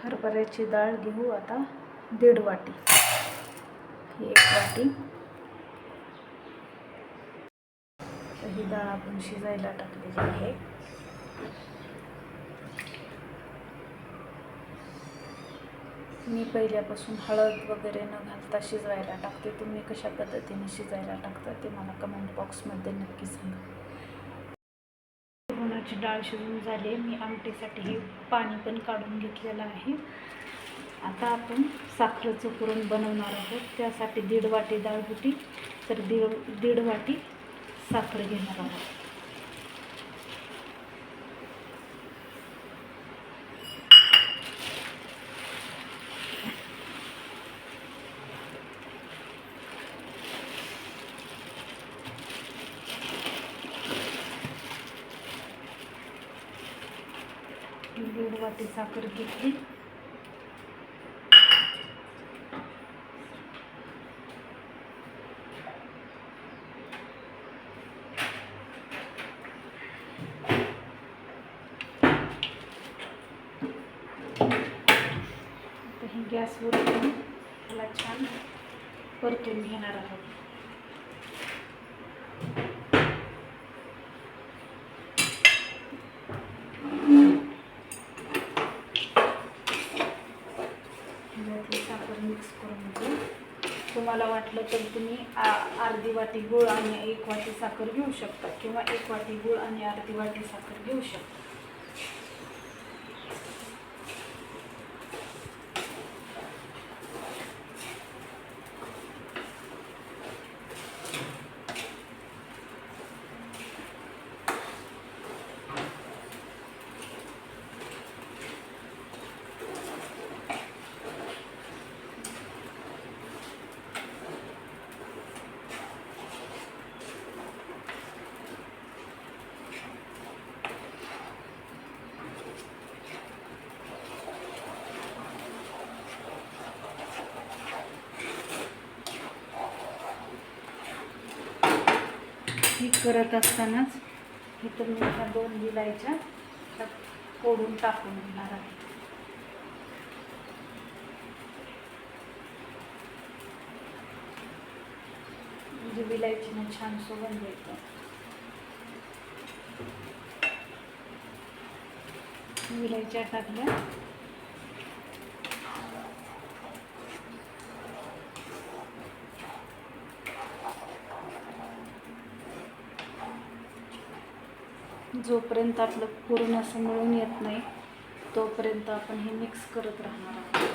हरभऱ्याची डाळ घेऊ आता 1.5 वाटी, ही 1 वाटी. ही डाळ आपण शिजायला टाकलेली आहे. मी पहिल्यापासून हळद वगैरे न घालता शिजवायला टाकते. तुम्ही कशा पद्धतीने शिजायला टाकता ते मला कमेंट बॉक्समध्ये नक्की सांगा. हरभऱ्याची डाळ शिजून झाली. मी आमटीसाठी हे पाणी पण काढून घेतलेलं आहे. आता आपण साखरेचं पुरण बनवणार आहोत. त्यासाठी 1.5 वाटी डाळ होती, तर 1.5 वाटी साखर घेणार आहोत. दीड वाटी साखर घेतली. आता ही गॅसवर ठेवून त्याला छान परतून घेणार आहोत. साखर मिक्स करून घेऊ. तुम्हाला वाटलं तर तुम्ही अर्धी वाटी गूळ आणि 1 वाटी साखर घेऊ शकता, किंवा 1 वाटी गूळ आणि अर्धी वाटी साखर घेऊ शकता. ही करत असतानाच इथं मी ह्या 2 विलायच्या फोडून टाकून घेणार आहे. म्हणजे विलायचीने छान सुगंध येतो. विलायच्या टाकल्या. जोपर्यंत आपलं पुरण असं मिळून येत नाही तोपर्यंत आपण हे मिक्स करत राहणार आहोत.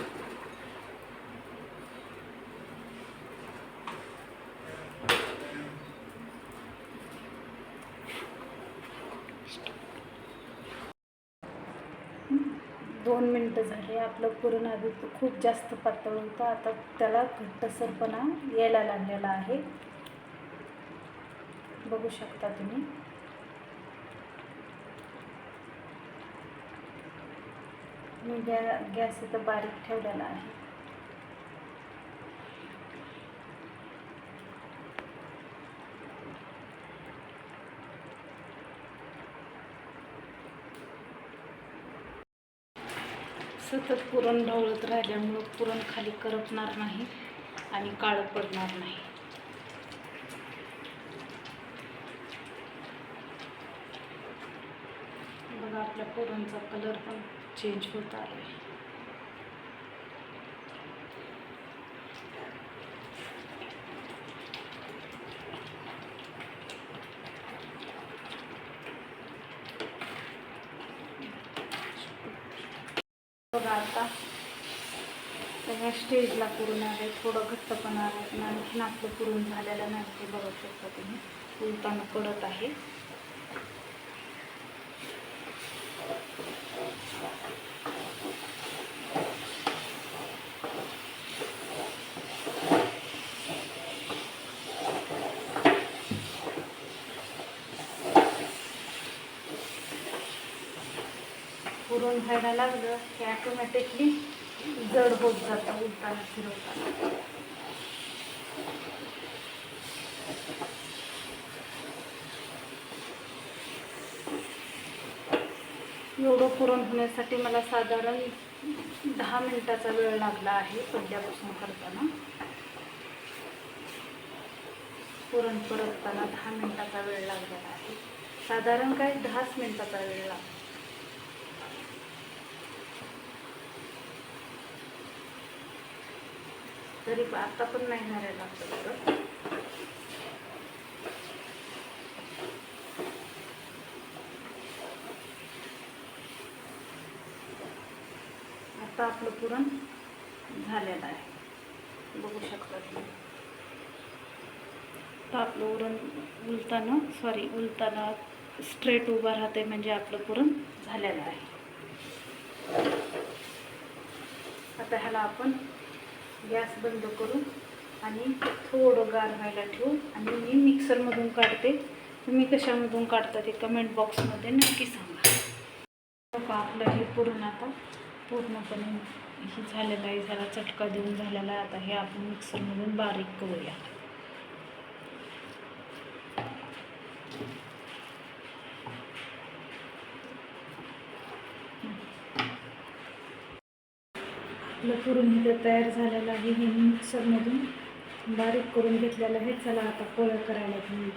दोन मिनटं झाले. आपलं पुरण आधी खूप जास्त पातळ होतं, आता त्याला घट्टसरपणा यायला लागलेला आहे. बघू शकता तुम्ही. मी गॅस इथं बारीक ठेवलेला आहे. सतत पुरण ढवळत राहिल्यामुळं पुरण खाली करपणार नाही आणि काळं पडणार नाही. बघा, आपल्या पुरणचा कलर पण चेंज होत आला आहे. बघा, आता सगळ्या स्टेजला पुरण आहे. थोडं घट्टपणा आलं पण आणखीन आपलं पुरण झालेलं नाही. ते बघू शकता तुम्ही, उलटानं पडत आहे. पुरण व्हायला लागलं की ऑटोमॅटिकली जड होत जातं उलटानं फिरवताना. एवढं पुरण होण्यासाठी मला साधारण 10 मिनिटाचा वेळ लागला आहे पहिल्यापासून करताना. पुरण परतताना 10 मिनिटाचा वेळ लागलेला आहे. साधारण काय 10 मिनिटाचा वेळ लागला. तरी आता पण नाही झालेला आपलं. आता आपलं पुरण झालेलं आहे, बघू शकता तुम्ही. आता आपलं उलताना स्ट्रेट उभं राहते म्हणजे आपलं पुरण झालेलं आहे. आता ह्याला आपण गॅस बंद करू आणि थोडं गार व्हायला ठेवू. आणि मी मिक्सरमधून काढते, तुम्ही कशामधून काढता ते कमेंट बॉक्समध्ये नक्की सांगा. आपलं हे पुरण आता पूर्णपणे हे झालेलं आहे, जरा चटका देऊन झालेला आहे. आता हे आपण मिक्सरमधून बारीक करूया. आपलं पुरण इथं तयार झालेलं आहे. हे मिक्सरमधून बारीक करून घेतलेलं आहे. चला आता पोळ्या करायला घेऊ.